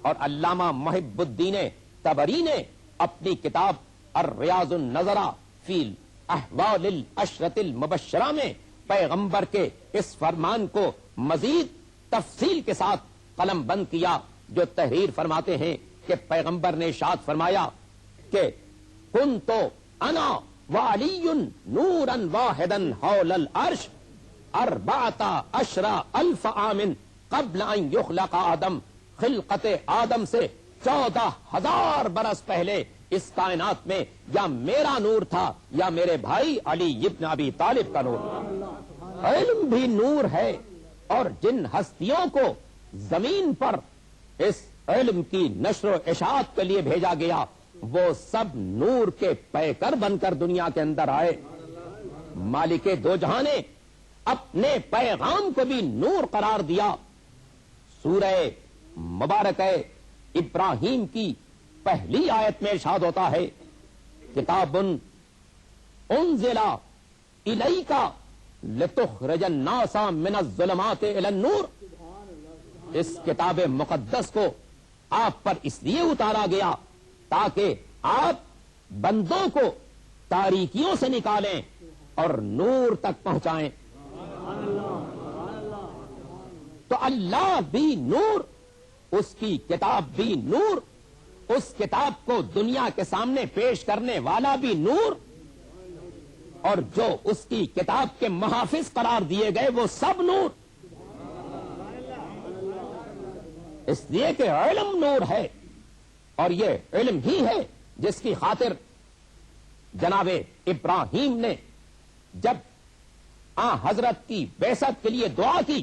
اور علامہ محب الدین طبری نے اپنی کتاب الریاض النظرہ فی احوال العشرۃ المبشرہ میں پیغمبر کے اس فرمان کو مزید تفصیل کے ساتھ قلم بند کیا، جو تحریر فرماتے ہیں کہ پیغمبر نے ارشاد فرمایا کہ کنت انا وعلی نورا واحدا حول العرش 14,000 عام قبل ان یخلق آدم، خلقت آدم سے 14,000 برس پہلے اس کائنات میں یا میرا نور تھا یا میرے بھائی علی ابن ابی طالب کا نور۔ علم بھی نور ہے، اور جن ہستیوں کو زمین پر اس علم کی نشر و اشاعت کے لیے بھیجا گیا وہ سب نور کے پیکر بن کر دنیا کے اندر آئے۔ مالک دو جہاں نے اپنے پیغام کو بھی نور قرار دیا۔ سورہ مبارک ابراہیم کی پہلی آیت میں ارشاد ہوتا ہے کتاب انزل الیک لتخرج الناس من الظلمات الى النور۔ اس کتاب مقدس کو آپ پر اس لیے اتارا گیا تاکہ آپ بندوں کو تاریکیوں سے نکالیں اور نور تک پہنچائیں۔ تو اللہ بھی نور، اس کی کتاب بھی نور، اس کتاب کو دنیا کے سامنے پیش کرنے والا بھی نور، اور جو اس کی کتاب کے محافظ قرار دیے گئے وہ سب نور۔ اس لیے کہ علم نور ہے، اور یہ علم ہی ہے جس کی خاطر جناب ابراہیم نے جب حضرت کی بعثت کے لیے دعا کی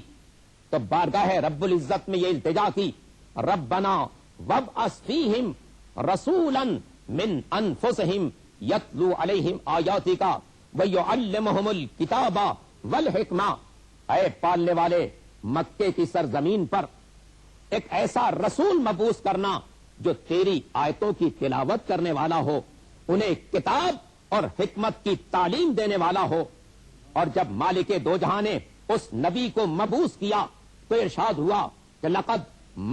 تو بارگاہ رب العزت میں یہ التجا کی، ربنا وابعث فیہم رسولا من انفسہم یتلو علیہم آیاتک ویعلمہم الکتاب والحکمہ۔ اے پالنے والے، مکے کی سرزمین پر ایک ایسا رسول مبعوث کرنا جو تیری آیتوں کی تلاوت کرنے والا ہو، انہیں کتاب اور حکمت کی تعلیم دینے والا ہو۔ اور جب مالک دو جہاں نے اس نبی کو مبعوث کیا تو ارشاد ہوا کہ لقد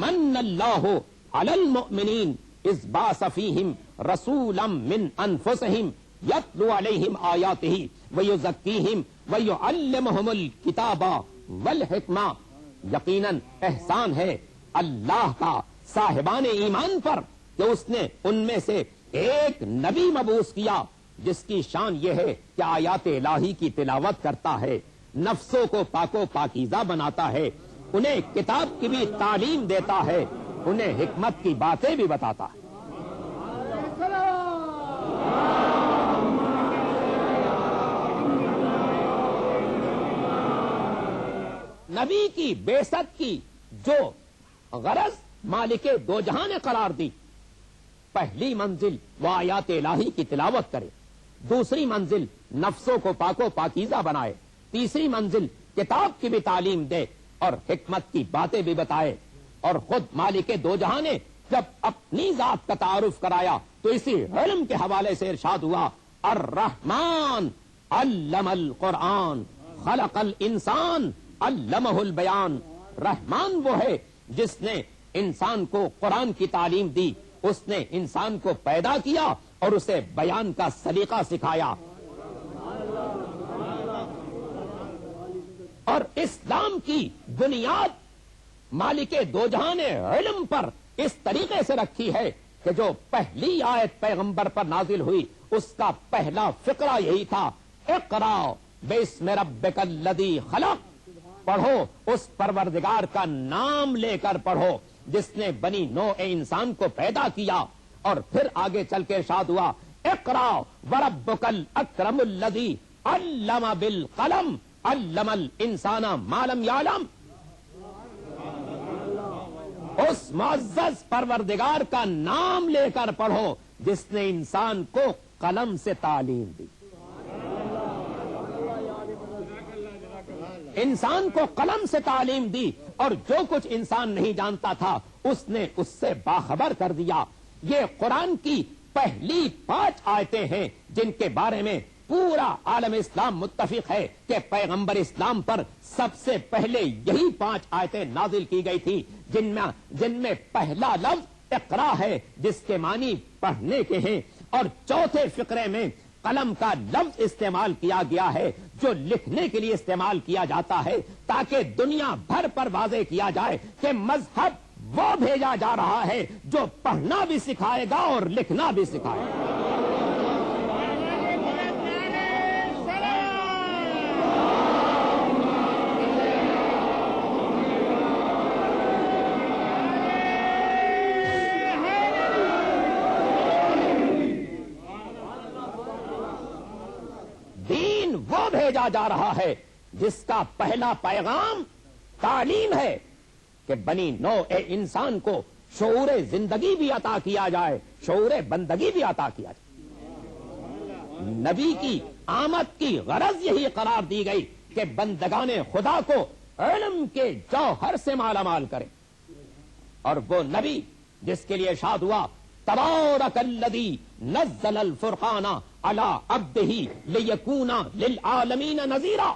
من اللہ علی المؤمنین اذ بعث فیہم رسولا من انفسہم یتلو علیہم آیاتہ ویزکیہم ویعلمہم الکتاب والحکمہ۔ یقیناً احسان ہے اللہ کا صاحبان ایمان پر کہ اس نے ان میں سے ایک نبی مبعوث کیا جس کی شان یہ ہے کہ آیات الہی کی تلاوت کرتا ہے، نفسوں کو پاک و پاکیزہ بناتا ہے، انہیں کتاب کی بھی تعلیم دیتا ہے، انہیں حکمت کی باتیں بھی بتاتا ہے۔ نبی کی بعثت کی جو غرض مالک دو جہاں نے قرار دی، پہلی منزل وہ آیات الہی کی تلاوت کرے، دوسری منزل نفسوں کو پاک و پاکیزہ بنائے، تیسری منزل کتاب کی بھی تعلیم دے اور حکمت کی باتیں بھی بتائے۔ اور خود مالک دو جہاں نے جب اپنی ذات کا تعارف کرایا تو اسی علم کے حوالے سے ارشاد ہوا الرحمن علم القرآن خلق الانسان علمہ البیان۔ رحمان وہ ہے جس نے انسان کو قرآن کی تعلیم دی، اس نے انسان کو پیدا کیا اور اسے بیان کا سلیقہ سکھایا۔ اور اسلام کی بنیاد مالک دو جہاں نے علم پر اس طریقے سے رکھی ہے کہ جو پہلی آیت پیغمبر پر نازل ہوئی اس کا پہلا فقرہ یہی تھا، اقرا باسم ربک الذی خلق۔ پڑھو اس پروردگار کا نام لے کر پڑھو جس نے بنی نوع انسان کو پیدا کیا۔ اور پھر آگے چل کے ارشاد ہوا اقرا وربک الاکرم الذی علم بالقلم علم الانسان ما لم یعلم۔ اس معزز پروردگار کا نام لے کر پڑھو جس نے انسان کو قلم سے تعلیم دی۔ انسان کو قلم سے تعلیم دی اور جو کچھ انسان نہیں جانتا تھا اس نے اس سے باخبر کر دیا۔ یہ قرآن کی پہلی 5 آیتیں ہیں جن کے بارے میں پورا عالم اسلام متفق ہے کہ پیغمبر اسلام پر سب سے پہلے یہی 5 آیتیں نازل کی گئی تھی، جن میں پہلا لفظ اقرا ہے جس کے معنی پڑھنے کے ہیں، اور چوتھے فقرے میں قلم کا لفظ استعمال کیا گیا ہے جو لکھنے کے لیے استعمال کیا جاتا ہے، تاکہ دنیا بھر پر واضح کیا جائے کہ مذہب وہ بھیجا جا رہا ہے جو پڑھنا بھی سکھائے گا اور لکھنا بھی سکھائے گا۔ دین وہ بھیجا جا رہا ہے جس کا پہلا پیغام تعلیم ہے کہ بنی نوع انسان کو شعور زندگی بھی عطا کیا جائے، شعور بندگی بھی عطا کیا جائے۔ نبی کی آمد کی غرض یہی قرار دی گئی کہ بندگان خدا کو علم کے جوہر سے مالا مال کرے، اور وہ نبی جس کے لیے ارشاد ہوا تبارک الذی نزل الفرقان علی عبدہ لیکون للعالمین نذیرا،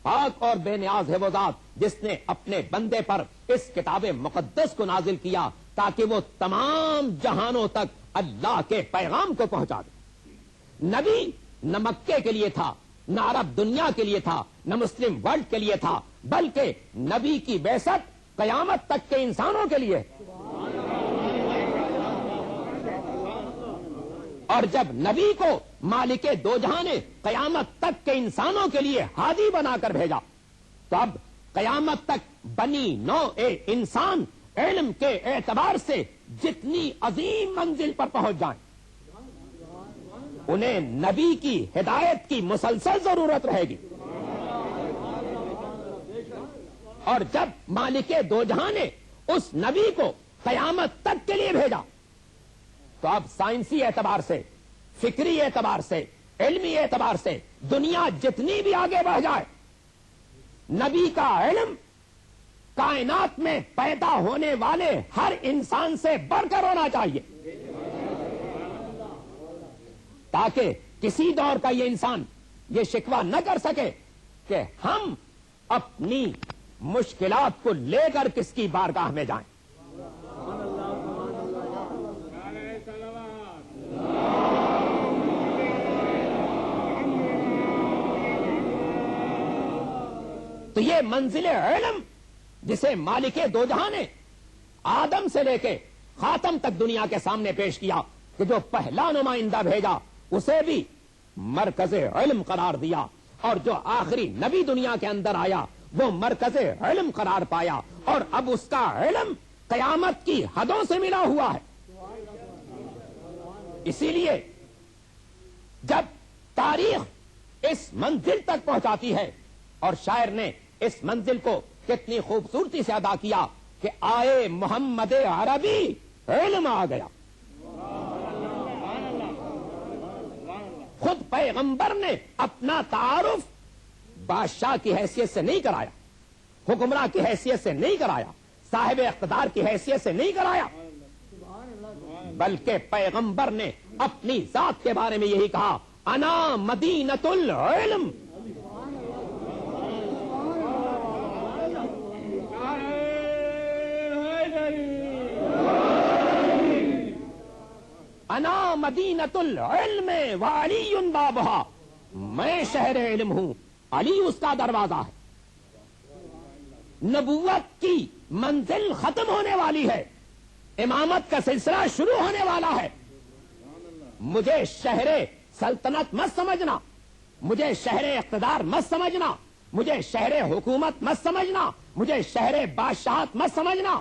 پاک اور بے نیاز ہے وہ ذات جس نے اپنے بندے پر اس کتاب مقدس کو نازل کیا تاکہ وہ تمام جہانوں تک اللہ کے پیغام کو پہنچا دے۔ نبی نہ مکے کے لیے تھا، نہ عرب دنیا کے لیے تھا، نہ مسلم ورلڈ کے لیے تھا، بلکہ نبی کی بعثت قیامت تک کے انسانوں کے لیے۔ اور جب نبی کو مالک دو جہاں نے قیامت تک کے انسانوں کے لیے ہادی بنا کر بھیجا، تو اب قیامت تک بنی نوع انسان علم کے اعتبار سے جتنی عظیم منزل پر پہنچ جائیں، انہیں نبی کی ہدایت کی مسلسل ضرورت رہے گی۔ اور جب مالک دو جہاں نے اس نبی کو قیامت تک کے لیے بھیجا، تو اب سائنسی اعتبار سے، فکری اعتبار سے، علمی اعتبار سے دنیا جتنی بھی آگے بڑھ جائے، نبی کا علم کائنات میں پیدا ہونے والے ہر انسان سے بڑھ کر ہونا چاہیے، تاکہ کسی دور کا یہ انسان یہ شکوہ نہ کر سکے کہ ہم اپنی مشکلات کو لے کر کس کی بارگاہ میں جائیں۔ تو یہ منزل علم جسے مالک دو جہاں نے آدم سے لے کے خاتم تک دنیا کے سامنے پیش کیا کہ جو پہلا نمائندہ بھیجا اسے بھی مرکز علم قرار دیا، اور جو آخری نبی دنیا کے اندر آیا وہ مرکز علم قرار پایا، اور اب اس کا علم قیامت کی حدوں سے ملا ہوا ہے۔ اسی لیے جب تاریخ اس منزل تک پہنچاتی ہے، اور شاعر نے اس منزل کو کتنی خوبصورتی سے ادا کیا کہ آئے محمد عربی علم آ گیا۔ خود پیغمبر نے اپنا تعارف بادشاہ کی حیثیت سے نہیں کرایا، حکمراں کی حیثیت سے نہیں کرایا، صاحب اقتدار کی حیثیت سے نہیں کرایا، بلکہ پیغمبر نے اپنی ذات کے بارے میں یہی کہا انا مدینۃ العلم۔ انا مدینۃ العلم وعلی بابھا، میں شہر علم ہوں، علی اس کا دروازہ ہے۔ نبوت کی منزل ختم ہونے والی ہے، امامت کا سلسلہ شروع ہونے والا ہے۔ مجھے شہر سلطنت مت سمجھنا، مجھے شہر اقتدار مت سمجھنا، مجھے شہر حکومت مت سمجھنا، مجھے شہر بادشاہت مت سمجھنا،